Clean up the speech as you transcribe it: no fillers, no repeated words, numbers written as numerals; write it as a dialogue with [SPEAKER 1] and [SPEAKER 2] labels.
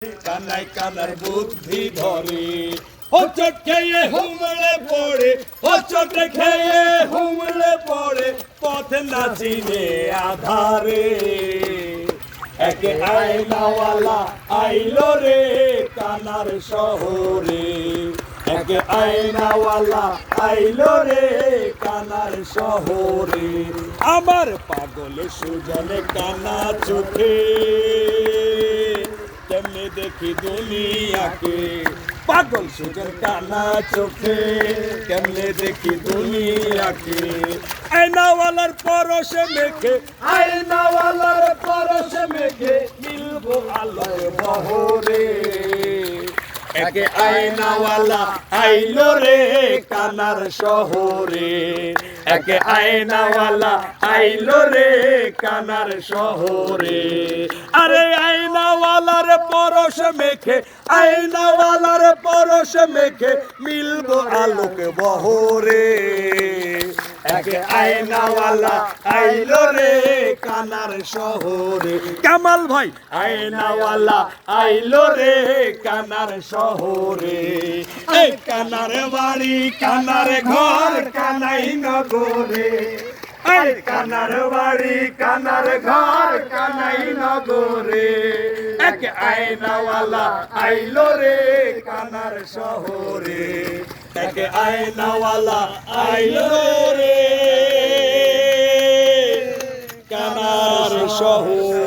[SPEAKER 1] কানাই কানার বুদ্ধি ধরে হোঁচট খেয়ে হুমড়ে পড়ে হোঁচট খেয়ে হুমড়ে পড়ে পথ না চিনে আধারে একে আয়নাওয়ালা আইলো রে কানার শহরে একে আয়নাওয়ালা আইলো রে কানার শহরে আমার পাগল সুজনে কানা চোখে কেমনে দেখি দুনিয়াকে পাগল সুজন কানা চোখে কেমনে দেখি দুনিয়াকে আয়নাওয়ালার পরশে মেখে আয়নাওয়ালার পরশে মেখে মিলবো আলোর বহরে একে আয়নাওয়ালা আইলো রে কানার শহরে একে আয়নাওয়ালা আইলো রে কানার শহরে আরে আয়নাওয়ালার পরশ মেখে আয়নাওয়ালার পরশ মেখে মিলবো আলোক বহরে একে আয়নাওয়ালা আইলো রে কানার শহরে কামাল ভাই আয়নাওয়ালা আইলো রে কানার শহরে এই কানার বাড়ি কানার ঘর কানাই নগরে এই কানার বাড়ি কানার ঘর কানাই নগরে এক আয়নাওয়ালা আইলো রে কানার শহরে এক আয়নাওয়ালা আইলো রে কানার শহরে।